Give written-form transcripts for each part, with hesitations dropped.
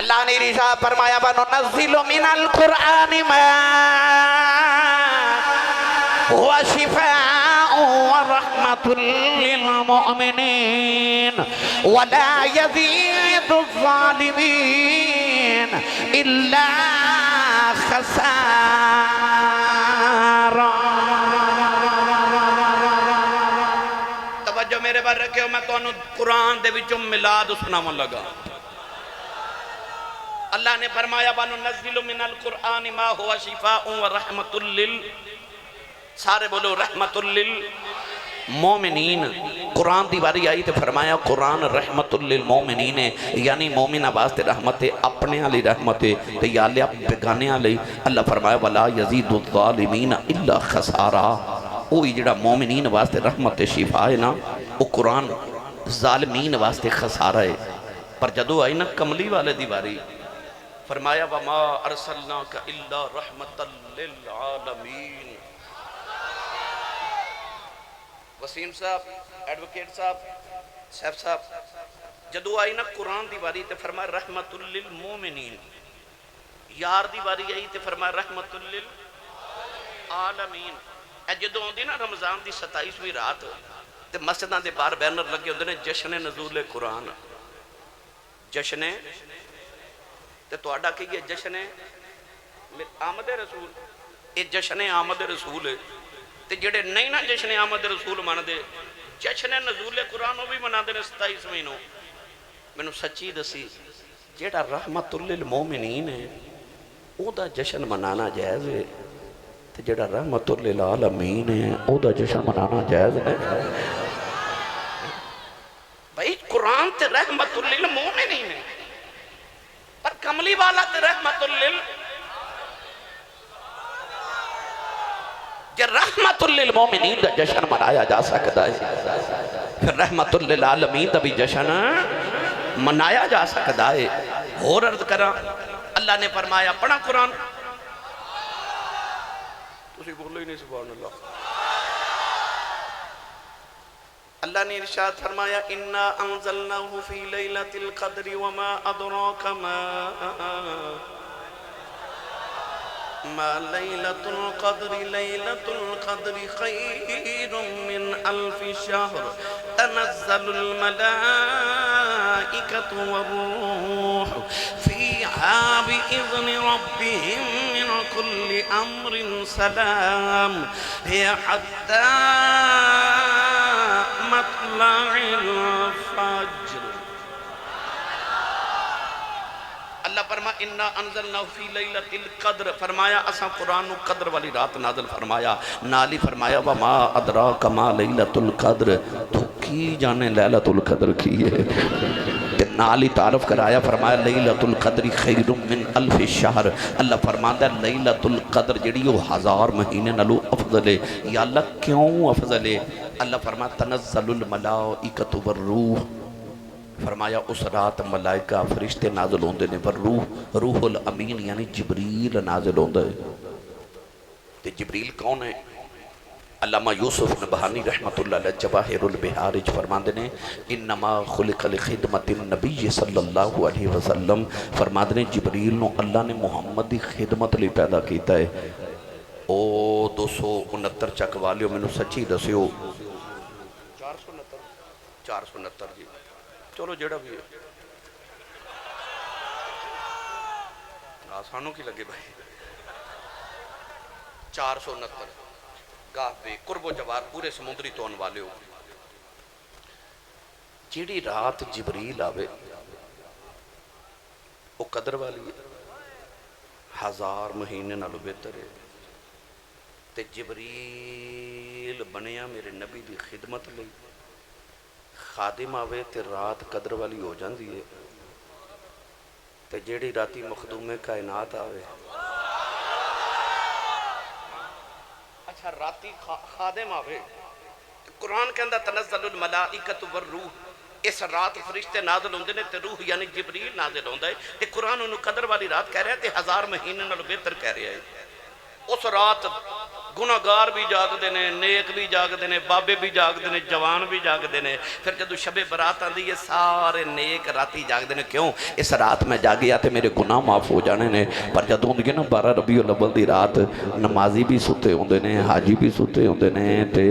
اللہ نے ارشاد فرمایا وَنُنَزِّلُ مِنَ الْقُرْآنِ مَا هُوَ شِفَاءٌ وَرَحْمَةٌ لِّلْمُؤْمِنِينَ وَلَا يَزِيدُ الظَّالِمِينَ إِلَّا خَسَارًا۔ توجہ میرے بار رکھے ہو، میں تو انہوں قرآن دے وچوں ملاد سناون لگا۔ اللہ نے فرمایا وَنُنَزِّلُ مِنَ الْقُرْآنِ مَا هُوَ شِفَاءٌ وَرَحْمَةٌ سارے بولو رحمت للمومنین۔ قرآن دی باری آئی تے فرمایا قرآن رحمت للمومنین ہے، یعنی مومن واسطے رحمت ہے، اپنے علی رحمت ہے تے یا لے بگانے علی۔ اللہ فرمایا وَلَا يَزِيدُ الظَّالِمِينَ إِلَّا خَسَارًا۔ اوہی جڑا مومنین واسطے رحمت شفا ہے نا، وہ قرآن ظالمین واسطے خسارہ ہے۔ پر جدو آئی نا کملی والے دی باری فرمایا وَمَا أَرْسَلْنَاكَ إِلَّا رَحْمَةً لِلْعَالَمِينَ۔ وسیم صاحب، ایڈوکیٹ صاحب، صاحب صاحب، جدو آئی نا قرآن دی باری تے فرمایا رحمت للمومنین، یار دی باری آئی تے فرمایا رحمت للعالمین۔ اے جدو آن دی نا رمضان دی 27ویں رات تے مسجدان دے بار بینر لگے ہوندے نے جشن نزول قرآن، جشن تے تو آڈا کہ یہ جشن آمد رسول، یہ جشن آمد رسول ہے تے جڑے نہیں نا جشن آمد رسول مانا دے جشن نزول قرآن بھی منا دے 27ویں نو۔ میں نو سچی دسی جڑا رحمت للمومنین ہے او دا جشن منانا جائز ہے تے جڑا رحمت للعالمین ہے او دا جشن منانا جائز ہے۔ بھائی قرآن تے رحمت للمومنین ہے پر کملی والا تے رحمت کہ رحمت للمومنین دا جشن منایا جا سکتا ہے، پھر رحمت للعالمین دا بھی جشن منایا جا سکتا ہے۔ اور عرض کرا اللہ نے فرمایا پڑھا قرآن، تسی بولو ہی نہیں سبحان اللہ۔ اللہ نے ارشاد فرمایا اِنَّا أَنزَلْنَاهُ فِي لَيْلَةِ الْقَدْرِ وَمَا أَدْرَاكَ ما ليلة القدر ليلة القدر خير من 1000 شهر تنزل الملائكة والروح فيها بإذن ربهم من كل أمر سلام هي حتى مطلع الفجر۔ اللہ فرما اِنَّا أَنزَلْنَاهُ فِي لَيْلَةِ الْقَدْرِ، فرمایا اساں قرآن قدر والی رات نازل فرمایا۔ نالی فرمایا وَمَا أَدْرَاكَ مَا لَيْلَةُ الْقَدْرِ، تو کی جانے لیلۃ القدر کی ہے؟ نالی تعارف کرایا فرمایا لیلۃ القدر خیر من 1000 شہر۔ اللہ فرماتا ہے لیلۃ القدر جڑی وہ 1000 مہینے نلو افضل ہے۔ یا اللہ کیوں افضل ہے؟ اللہ فرماتا تنزل الملائکۃ والروح، فرمایا اس رات ملائکہ فرشتے نازل ہوندے نے، والروح روح الامین یعنی جبریل نازل ہوندے۔ تے جبریل کون ہے؟ علامہ یوسف نبہانی رحمت اللہ علیہ جواہر البحار فرماندے نے انما خلق لخدمت النبی صلی اللہ علیہ وسلم، فرماندے نے جبریل نو اللہ نے محمد دی خدمت لی پیدا کیتا ہے۔ او 269 چک والیو میں نو سچی دسیو 469 جی، چلو جڑا بھی ہے آسانوں کی لگے بھائی 469 گاہ بے قرب و جوار پورے سمندری تون والے ہو۔ جیڑی رات جبریل آوے وہ قدر والی ہے، 1000 مہینے نالو بہتر ہے۔ تے جبریل بنیا میرے نبی دی خدمت لئی، خادم آوے تے رات قدر والی ہو جاندی ہے۔ تے جیڑی راتی مخدوم کائنات آوے، اچھا راتی خادم آوے، قرآن کے اندر تنزل الملائکۃ والروح، اس رات فرشتے نازل ہوندے نے تے روح یعنی جبریل نازل ہوندا ہے۔ تے قرآن انہوں قدر والی رات کہہ رہا ہے تے 1000 مہینے نال بہتر کہہ رہا ہے۔ اس رات گناہگار بھی جاگدے نے، نیک بھی جاگدے نے، بابے بھی جاگدے نے، جوان بھی جاگدے نے. پھر جدو شب برات آندی ہے سارے نیک راتی جاگدے نے. کیوں؟ اس رات میں جاگیا تے میرے گناہ معاف ہو جانے نے. پر جدو ہوندی ہے نا 12 ربیع الاول دی رات، نمازی بھی ستے ہوندے نے، حاجی بھی ستے ہوندے نے، تے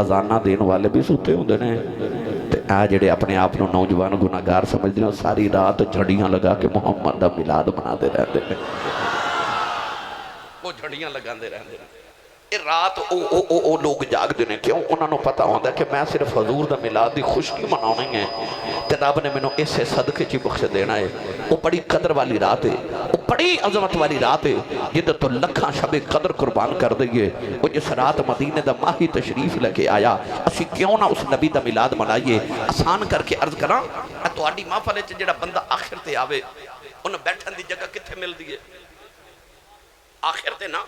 اذانہ دین والے بھی ستے ہوندے نے. تے آ جڑے اپنے آپ نو نوجوان گناہگار سمجھ دے ساری رات جھڑیاں لگا کے محمد دا میلاد بنا دے رہتے ہیں. وہ جھڑیاں لگا دے رہتے ہیں. رات او لوگ جاگ دینے. کیوں؟ انہوں نے پتا ہوتا ہے کہ میں صرف حضور دا میلاد دی خوشکی مناؤں ہے. رب نے میں نے اسے صدقے چی بخش دینا ہے. وہ بڑی قدر والی رات ہے، وہ بڑی عظمت والی رات ہے جدھر تو لکھاں شب قدر قربان کر دئیے. وہ جس رات مدینے دا ماہی تشریف لے کے آیا، اسی کیوں نہ اس نبی دا میلاد منائیے. آسان کر کے عرض کرنا، تو آڈی محفل چ جڑا بندہ آخر تے آوے انہوں بیٹھن دی جگہ کتھے مل دیئے؟ آخر تے نا.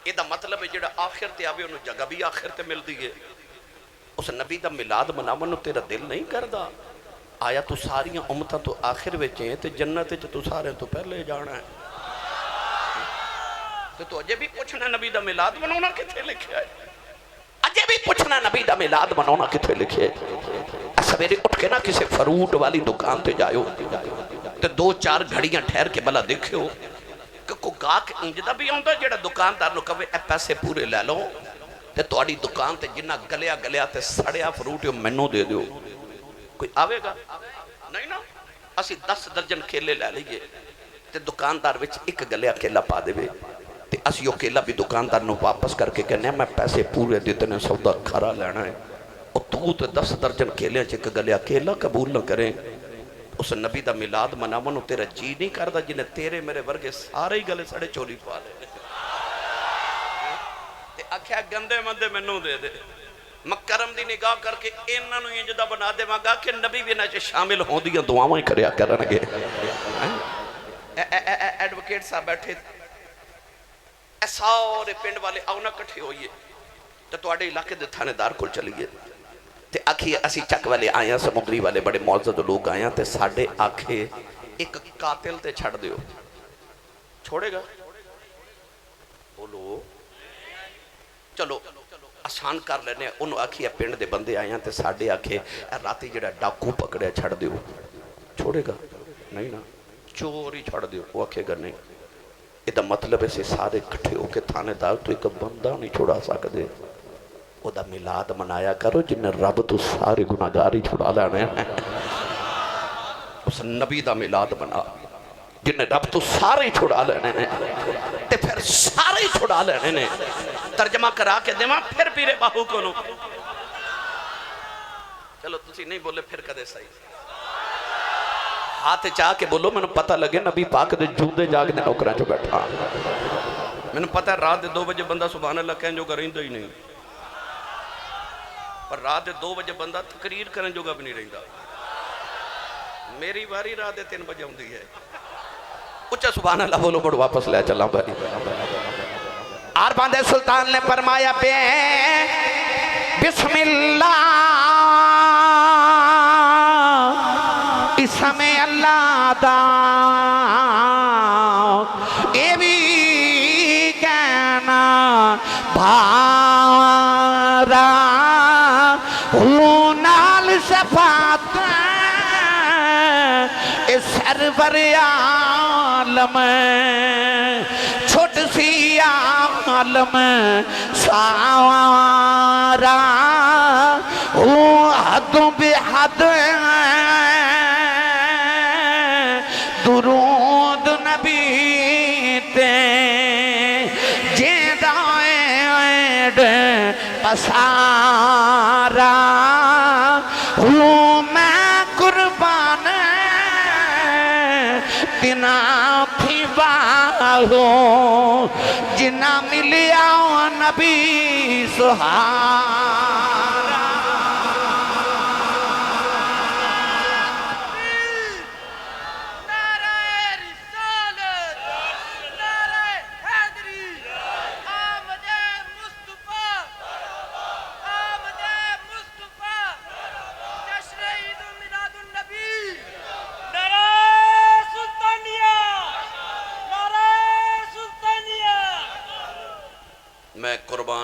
یہ دا مطلب ہے جڑا آخر تے آوے انہوں جگہ بھی آخر تے مل دیئے. اس نبی دا میلاد منامنو تیرا دل نہیں کردہ؟ آیا تو ساریاں امتاں تو آخر ویچے ہیں تے جنت تو سارے تو پہلے جانا ہے. تو اجے بھی پوچھنا نبی دا میلاد منونا کتھے لکھے ہے؟ اجے بھی پوچھنا نبی دا میلاد منونا کتھے لکھے ہے؟ سویرے اٹھ کے نا کسی فروٹ والی دکان تے جائیو تے 2-4 گھڑیاں ٹھہر کے بلا دیکھو کہ کو گاہک انجدہ بھی ہوندہ جیڑا دکاندار نو کہے اے پیسے پورے لے لو تے تواڈی دکان تے جنہ گلیا گلیا تے سڑیا فروٹ مینوں دے دیو. کوئی آوے گا؟ نہیں نا. اسی 10 درجن کیلے لے لئیے تے دکاندار وچ ایک گلیا کیلا پا دے وے تے اسی وہ کیلا بھی دکاندار نو واپس کر کے کہنے میں پیسے پورے دیتے نے سودا کھرا لینا ہے. اور تو تے 10 درجن کیلے چک گلیا کیلا قبول نہ کریں. اس نبی دا میلاد منامنو تیرا جی نہیں کردہ جنہیں تیرے میرے ورگے سارے ہی گلے سڑے چوری پا لے. تے آکھیا گندے مندے منوں دے دے. مکرم دی نگاہ کر کے انہاں نو انجدہ بنا دے مانگا کہ نبی بھی نہ شامل ہوں دیاں دعاواں ہی کریا کرنگے. ایڈوکیٹ صاحب بیٹھے اے سارے پنڈ والے آؤنا کٹھے ہوئیے تو آڑے علاقے دے تھانے دار کو چلیے تے آکھیے اسی چک والے آیاں سمندری والے بڑے معزز لوگ آیاں تے ساڑھے آکھے ایک قاتل تے چھڑ دیو. چھوڑے گا؟ بولو چلو آسان کر لینے. انہوں آکھیے پنڈ دے بندے آیاں تے ساڑھے آکھے راتی جڑا ڈاکو پکڑے چھڑ دیو. چھوڑے گا؟ نہیں نا. چوری چھڑ دیو. وہ آکھے گا نہیں. یہ مطلب ہے سے سارے کٹھے ہو کے تھانے دار تو ایک بندہ نہیں چھوڑا سکتے. وہ دا میلاد منایا کرو جنہیں رب تو سارے گناہگاری چھڑا لینے ہیں. اس نبی دا میلاد منا جنہیں رب تو سارے چھڑا لینے ہیں تے پھر سارے چھڑا لینے ہیں. ترجمہ کرا کے دے ماں پھر پیرے باہو کو نو. چلو تسی نہیں بولے پھر کدے صحیح. ہاتھ چاہ کے بولو میں نے پتہ لگے نبی پاک دے جھوندے جاگنے نوکران جو بیٹھا. میں نے پتہ ہے رات دے 2 بجے بندہ سبحان اللہ کہیں جو کریں ہی نہیں. پر رات دے 2 بجے بندہ تقریر کریں جو بھی نہیں رہندا. میری باری رات دے 3 بجے ہوندی ہے. اچھا سبحان اللہ بولو بڑھ واپس لے چلا بھائی. آر باندے سلطان نے فرمایا پہ بسم اللہ اسم اللہ دا اے بھی کہنا بھارا نال صفات اے سرور عالم چھوٹ سی عالم سارا حد بحد درود نبی تے جیدائیں پسارا میں قربان تنا تھی باہو جنا ملیا نبی سہارا.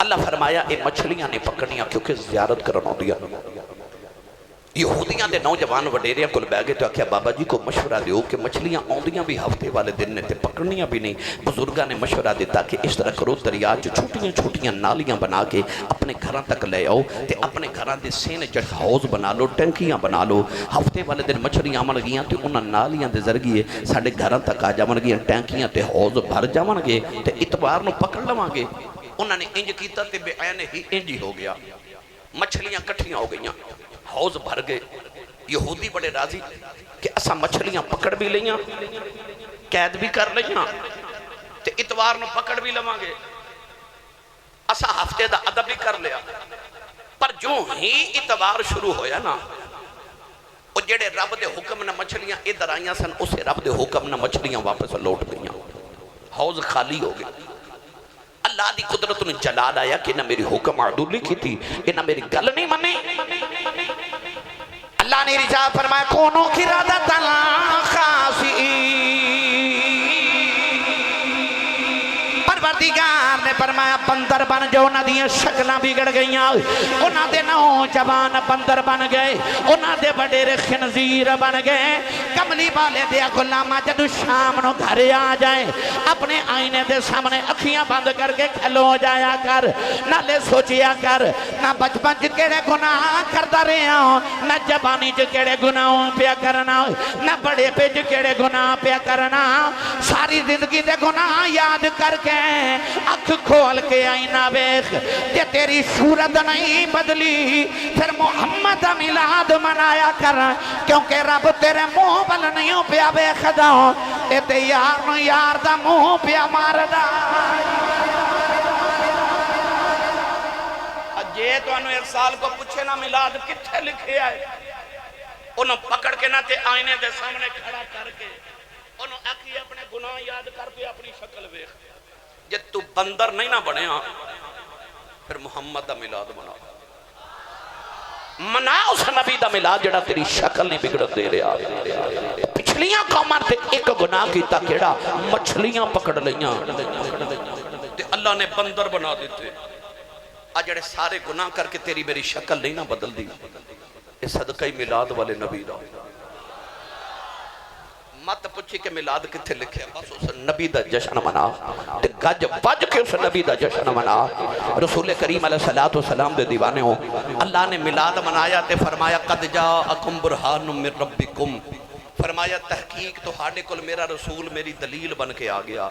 اللہ فرمایا اے مچھلیاں نے پکڑنیاں کیونکہ زیارت کرنا دیا یہودیاں دے نوجوان وڈیریاں کل بہ گئے تو آکھیا بابا جی کو مشورہ دیو کہ مچھلیاں آندیاں بھی ہفتے والے دن نے تے پکڑنیاں بھی نہیں بزرگاں نے مشورہ دیتا کہ اس طرح کرو دریا جو چھوٹیاں چھوٹیاں نالیاں بنا کے اپنے گھراں تک لے آؤ تے اپنے گھراں دے سینے جڑ ہاؤس بنا لو ٹینکیاں بنا لو ہفتے والے دن مچھلیاں آمن گیاں تے انہاں نالیاں دے ذریعے ساڈے گھراں تک آ جاون گیاں ٹینکیاں تے ہاؤس بھر جاون گے تے اتوار نو پکڑ لواں گے انہاں نے انج کیتا تے بے عین ہی انج ہو گیا مچھلیاں کٹھیاں ہو گئیاں ہاؤس بھر گئے یہودی بڑے راضی کہ اسا مچھلیاں پکڑ بھی لیاں قید بھی کر لیاں تے اتوار نو پکڑ بھی لواں گے اسا ہفتے دا ادب بھی کر لیا پر جو ہی اتوار شروع ہویا نا وہ جڑے رب دے حکم نہ مچھلیاں ادھر آئیاں سن اسے رب دے حکم نہ مچھلیاں واپس لوٹ گئیاں ہاؤس خالی ہو گئے اللہ دی قدرت نے جلال آیا کہ نہ میری حکم عدولی کی تھی نہ میری گل نہیں منے اللہ نے رجا فرمایا کونوں کی رادت خاصی پروردگار نے فرمایا بندر بن جو انہاں دی شکلاں بگڑ گئیاں انہاں دے نوجوان بندر بن گئے انہاں دے وڈیرے خنزیر بن گئے کملی والے دے غلاماں جدوں شام نو گھر آ جائے اپنے آئینے دے سامنے اکھیاں بند کر کے کھلو جایا کر نالے سوچیا کر نہ بچپن چ کیڑے گناہ کردا رہیا نہ جوانی چ کیڑے گناہ پیا کرنا نہ بڑے پہ چ کیڑے گناہ پیا کرنا ساری زندگی دے گناہ یاد کر کے اکھ کھول کے آئینہ بیخ کہ تیری صورت نہیں بدلی پھر محمد میلاد منایا کر کیونکہ رب تیرے منہ بل نہیں پیا بے خدا اے تے یار نو یار دا منہ پیا ماردا جے تو انہوں ایک سال کو پوچھے نا میلاد کتھے لکھے آئے انہوں پکڑ کے نہ تے آئینے دے سامنے کھڑا کر کے انہوں اکھی اپنے گناہ یاد کر کے اپنی شکل بیخ جب تو بندر نہیں نہ بنے ہاں پھر محمد دا میلاد منا اس نبی دا میلاد جڑا تیری شکل نہیں بگڑ دے رہا پچھلیاں قومان تے ایک گناہ کیتا کیڑا مچھلیاں پکڑ لیاں تے اللہ نے بندر بنا دیتے آج جڑے سارے گناہ کر کے تیری میری شکل نہیں نہ بدل دی اس صدقہ میلاد والے نبی دا مت پوچھی کہ میلاد کتھے لکھے بس اس نبی دا جشن منا تے گج بج کے اس نبی دا جشن منا رسول کریم علیہ السلام دے دیوانے ہو اللہ نے میلاد منایا تے فرمایا قد جاءکم برہان من ربکم فرمایا تحقیق تو ہاڑے کل میرا رسول میری دلیل بن کے آ گیا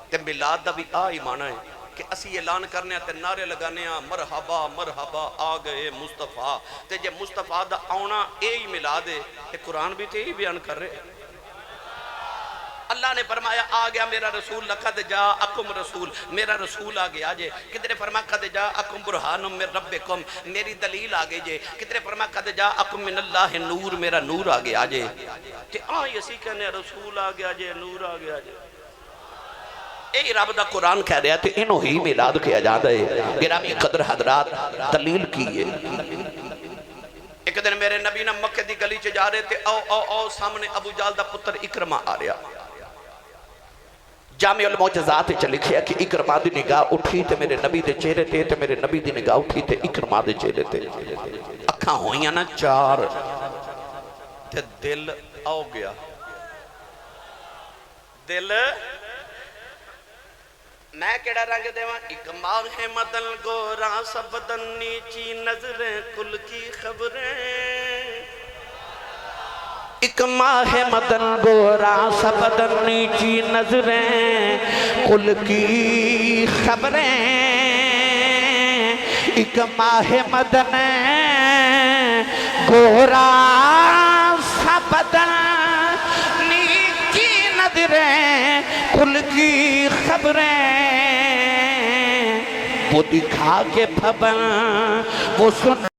تے میلاد دا بھی ایمان ہے کہ اسی اعلان کرنے تے نعرے لگانے مرحبا مرحبا آ گئے مصطفیٰ تے جے مصطفیٰ دا آنا اے ہی میلاد ہے تے قرآن بھی تے ہی بیان کر رہے اللہ نے فرمایا آ گیا میرا رسول لقد جاءکم رسول میرا رسول آ گیا جے کدھر فرمایا قد جاءکم برہان من ربکم میری دلیل آ گئی جے کدھر فرمایا قد جاءکم من اللہ نور میرا نور آ گیا جے تے آئی اسی کہنے رسول آ گیا جے نور آ گیا جے اے رب دا قرآن کہہ رہا تھے انہوں ہی میلاد کیا جاتا ہے گرامی قدر حضرات دلیل کیے ایک دن میرے نبی نے مکہ دی گلی چ جا رہے تھے او سامنے ابو جال دا پتر اکرمہ آ رہا جامع المعجزات چ لکھیا کہ اکرمہ دی نگاہ اٹھی تے میرے نبی دے چہرے تے تے میرے نبی دی نگاہ اٹھی تے اکرمہ دے چہرے تے اکھاں ہوئیاں نا چار تے دل آو گیا دل میں کیڑا رنگ دیواں ایک ماہ مدن گورا سب بدن نیچی نظریں کل کی خبریں ایک ماہ مدن گورا سب بدن نیچی نظریں کل کی خبریں ایک ماہ مدن گورا سب بدن نیچی نظریں کل کی خبریں وہ دکھا کے پھبن وہ سن